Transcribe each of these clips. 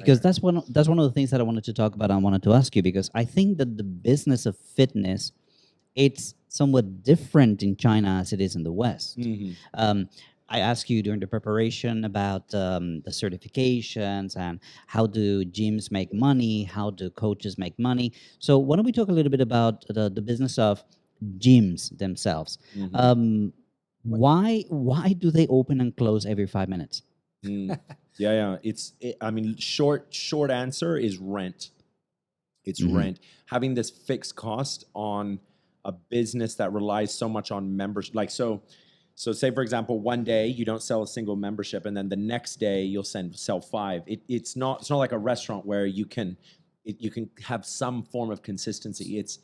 Because that's one of the things that I wanted to talk about. I wanted to ask you because I think that the business of fitness, it's somewhat different in China as it is in the West. Um, I asked you during the preparation about the certifications and how do gyms make money, how do coaches make money. So why don't we talk a little bit about the business of gyms themselves? Um, why do they open and close every 5 minutes? Yeah. I mean, short answer is rent. It's rent. Having this fixed cost on a business that relies so much on membership. Like, so say, for example, one day you don't sell a single membership, and then the next day you'll sell 5. It's not like a restaurant where you can have some form of consistency. It's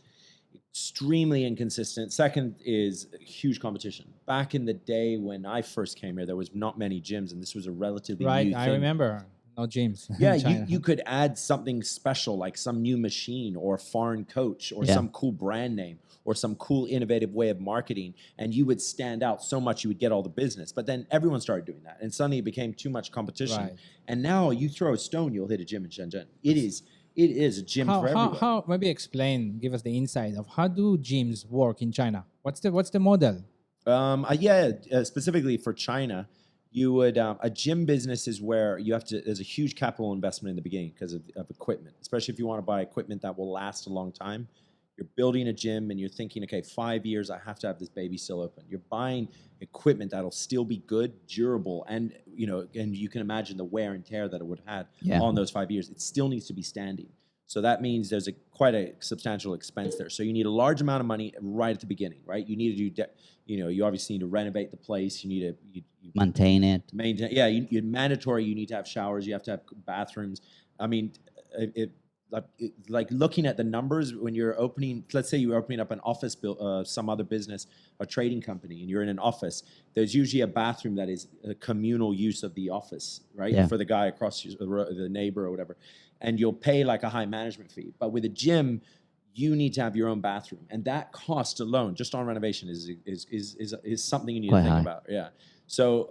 extremely inconsistent. Second is huge competition. Back in the day when I first came here, there was not many gyms, and this was a relatively new I thing. remember. No gyms. Yeah, in China. you could add something special like some new machine or a foreign coach or some cool brand name or some cool innovative way of marketing, and you would stand out so much you would get all the business. But then everyone started doing that, and suddenly it became too much competition. Right. And now you throw a stone, you'll hit a gym in Shenzhen. It is a gym for everyone. How maybe give us the insight of how do gyms work in China? What's the model? Specifically for China, you would a gym business is where you have to. There's a huge capital investment in the beginning because of equipment, especially if you want to buy equipment that will last a long time. You're building a gym and you're thinking, okay, 5 years, I have to have this baby still open. You're buying equipment that'll still be good, durable, and you can imagine the wear and tear that it would have had on those 5 years. It still needs to be standing. So that means there's quite a substantial expense there. So you need a large amount of money right at the beginning, right? You need to do, you obviously need to renovate the place. You need to Maintain it. Maintain. Yeah, you're mandatory. You need to have showers. You have to have bathrooms. I mean, like looking at the numbers when you're opening. Let's say you're opening up an office, some other business, a trading company, and you're in an office. There's usually a bathroom that is a communal use of the office, right? Yeah. For the guy across the neighbor or whatever, and you'll pay like a high management fee. But with a gym, you need to have your own bathroom, and that cost alone, just on renovation, is something you need to think about. Yeah. So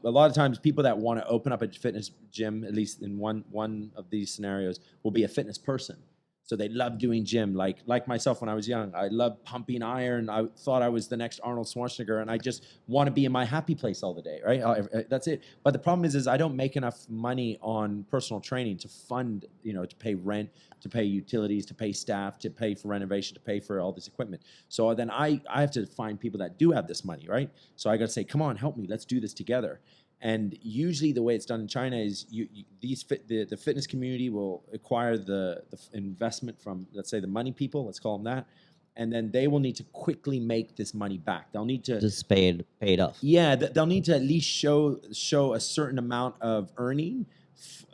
a lot of times, people that want to open up a fitness gym, at least in one of these scenarios, will be a fitness person. So they love doing gym, like myself when I was young. I loved pumping iron. I thought I was the next Arnold Schwarzenegger, and I just want to be in my happy place all the day, right? That's it. But the problem is I don't make enough money on personal training to fund, to pay rent, to pay utilities, to pay staff, to pay for renovation, to pay for all this equipment. So then I have to find people that do have this money, right? So I got to say, come on, help me. Let's do this together. And usually the way it's done in China is the fitness community will acquire the investment from, let's say, the money people, let's call them that, and then they will need to quickly make this money back. They'll need to Just pay it off. Yeah, they'll need to at least show a certain amount of earning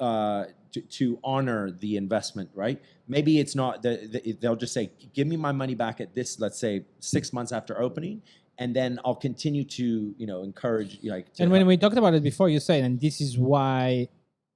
to honor the investment, right? Maybe it's not, they'll just say, give me my money back at this, let's say 6 months after opening, and then I'll continue to, encourage. And when we talked about it before, you said, and this is why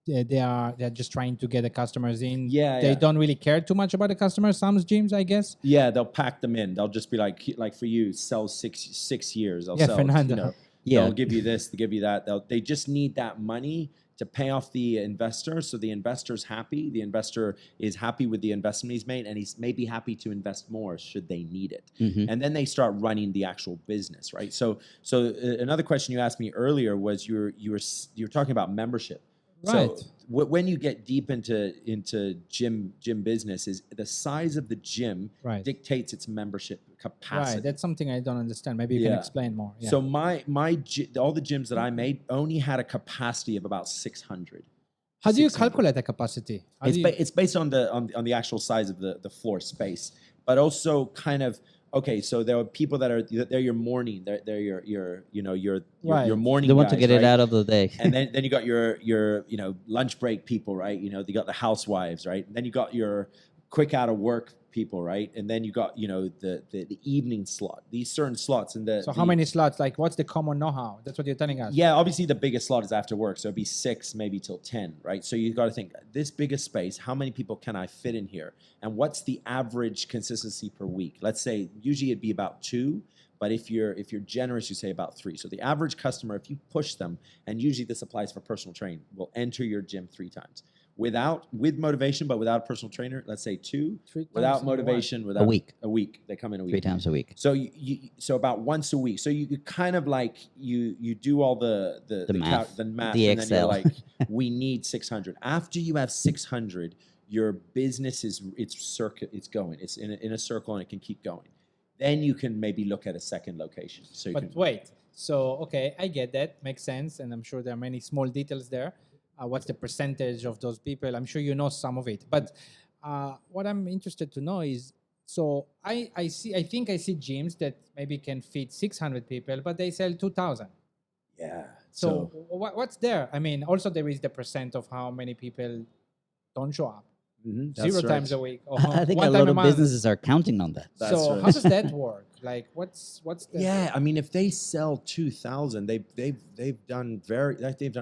they're just trying to get the customers in. They don't really care too much about the customers. Some gyms, I guess. Yeah, they'll pack them in. They'll just be like for you, sell 6 years. They'll sell, Fernando. They'll give you this, they give you that. They just need that money to pay off the investor, so the investor's happy. The investor is happy with the investment he's made, and he's maybe happy to invest more should they need it. And then they start running the actual business, right? So another question you asked me earlier was you were talking about membership. Right. So when you get deep into gym business, is the size of the gym dictates its membership capacity. Right, that's something I don't understand. Maybe you can explain more. Yeah. So all the gyms that I made only had a capacity of about 600. How do you calculate the capacity? It's based on the actual size of the floor space, but also kind of. Okay, so there are people they're your morning, they're your morning. They want guys, to get it out of the day. And then you got your lunch break people, right? They got the housewives, right? And then you got your quick out of work people, right? And then you got the evening slot. These certain slots So how many slots? Like, what's the common know-how? That's what you're telling us. Yeah, obviously the biggest slot is after work, so it'd be 6 maybe till 10, right? So you got to think this biggest space. How many people can I fit in here? And what's the average consistency per week? Let's say usually it'd be about 2. But if you're generous, you say about 3. So the average customer, if you push them, and usually this applies for personal training, will enter your gym 3 times. with motivation, but without a personal trainer, let's say 2. Without motivation, without a week. They come in a week. 3 times a week. So so about once a week. So you kind of like you do all the math, the math, the and Excel. then you're like, we need 600. After you have 600, your business it's going. It's in a circle and it can keep going. Then you can maybe look at a second location. So wait. So, okay, I get that. Makes sense. And I'm sure there are many small details there. What's the percentage of those people? I'm sure you know some of it. But what I'm interested to know is, so I think I see gyms that maybe can fit 600 people, but they sell 2,000. Yeah. So what's there? I mean, also there is the percent of how many people don't show up. 0 times a week. Or I think a lot of businesses are counting on that. So how does that work? Like, what's the? Yeah, I mean, if they sell 2,000, they've done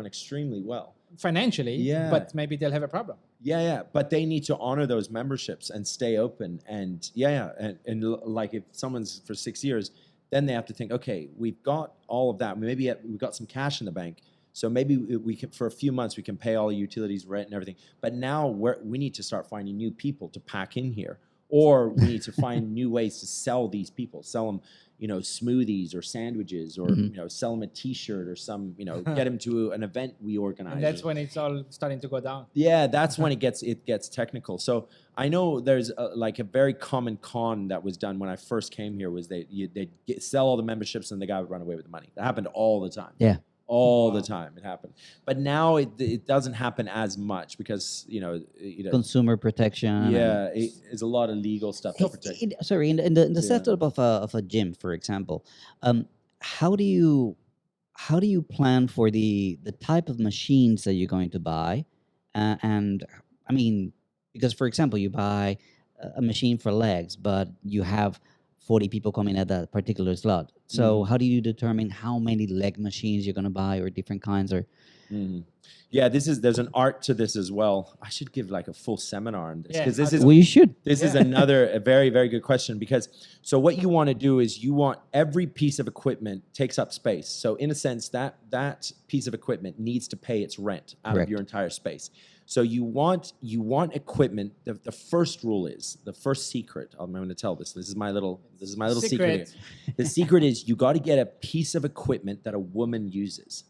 extremely well Financially, yeah, but maybe they'll have a problem. Yeah, but they need to honor those memberships and stay open. And and like if someone's for 6 years, then they have to think, okay, we've got all of that. Maybe we've got some cash in the bank. So maybe we can, for a few months, we can pay all the utilities, rent, and everything. But now we need to start finding new people to pack in here, or we need to find new ways to sell these people, sell them, smoothies or sandwiches, or sell them a T-shirt or some, get them to an event we organize. And that's when it's all starting to go down. Yeah, that's when it gets technical. So I know there's like a very common con that was done when I first came here was they sell all the memberships and the guy would run away with the money. That happened all the time. Yeah. All the time it happened, but now it doesn't happen as much because consumer protection. Yeah, it's a lot of legal stuff to protect. In the setup of a gym, for example, how do you plan for the type of machines that you're going to buy, and I mean, because for example, you buy a machine for legs, but you have 40 people coming at that particular slot. So how do you determine how many leg machines you're going to buy or different kinds or? Yeah, there's an art to this as well. I should give like a full seminar on this because you should. This is a very, very good question because so what you want to do is you want every piece of equipment takes up space. So in a sense that piece of equipment needs to pay its rent out of your entire space. So you want equipment. The first rule is the first secret. I'm going to tell this. This is my little secret here. The secret is you got to get a piece of equipment that a woman uses.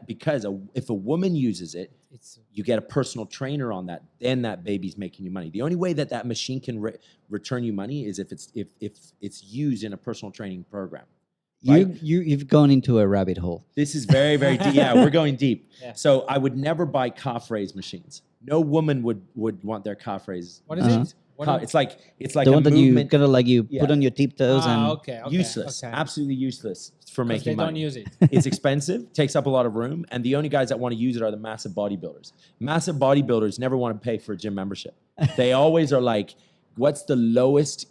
Because if a woman uses it, you get a personal trainer on that. Then that baby's making you money. The only way that machine can return you money is if it's used in a personal training program. Right? You've gone into a rabbit hole. This is very, very deep. Yeah, we're going deep. Yeah. So I would never buy calf raise machines. No woman would want their calf raise. What is it? It's like the one that you gotta put on your tiptoes and okay, useless, absolutely useless for making money. They don't use it. It's expensive, takes up a lot of room, and the only guys that want to use it are the massive bodybuilders. Massive bodybuilders never want to pay for a gym membership. They always are like, "What's the lowest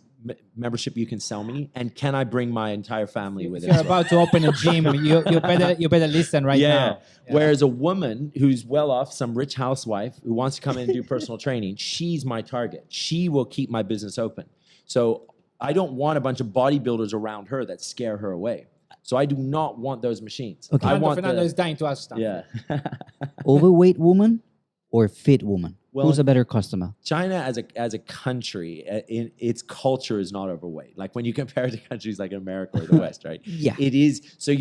membership you can sell me, and can I bring my entire family with it?" If you're about to open a gym, you better listen now. Yeah. Whereas a woman who's well off, some rich housewife who wants to come in and do personal training, she's my target. She will keep my business open. So I don't want a bunch of bodybuilders around her that scare her away. So I do not want those machines. Okay. Fernando is dying to ask stuff. Yeah. Overweight woman or fit woman? Well, who's a better customer? China as a country, its culture is not overweight. Like when you compare it to countries like America or the West, right? Yeah. It is. So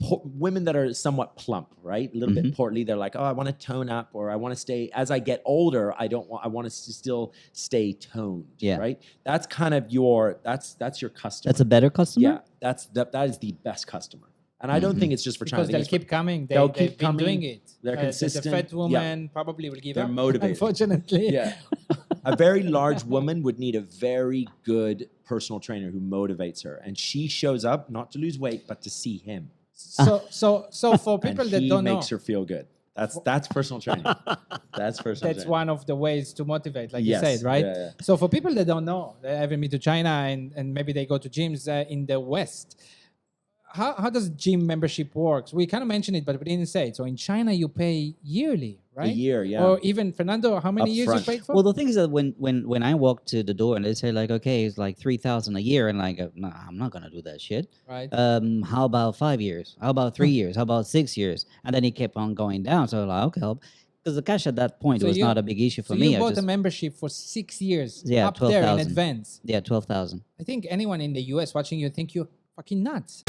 women that are somewhat plump, right? A little bit portly, they're like, oh, I want to tone up, or I want to stay. As I get older, I want to still stay toned. Yeah. Right. That's kind of that's your customer. That's a better customer. Yeah. That is the best customer. And I don't think it's just for China. Because they'll keep coming. They'll keep been doing it. They're consistent. The fat woman probably will give up. They're motivated. Unfortunately. Yeah. A very large woman would need a very good personal trainer who motivates her. And she shows up not to lose weight, but to see him. So for people that don't know. He makes her feel good. That's personal training. That's one of the ways to motivate, like you said, right? Yeah. So for people that don't know, they haven't been to China and maybe they go to gyms in the West. How does gym membership works? We kind of mentioned it, but we didn't say it. So in China, you pay yearly, right? A year, yeah. Or even, Fernando, how many years you paid for? Well, the thing is that when I walk to the door and they say like, okay, it's like 3,000 a year, and like, no, I'm not gonna do that shit. Right. How about 5 years? How about 3 years? How about 6 years? And then it kept on going down. So like, okay, because the cash at that point So was you- not a big issue for so me. you I bought a just, membership for 6 years Yeah, up there in 12,000. advance. yeah, 12,000. I think anyone in the US watching you think you're fucking nuts.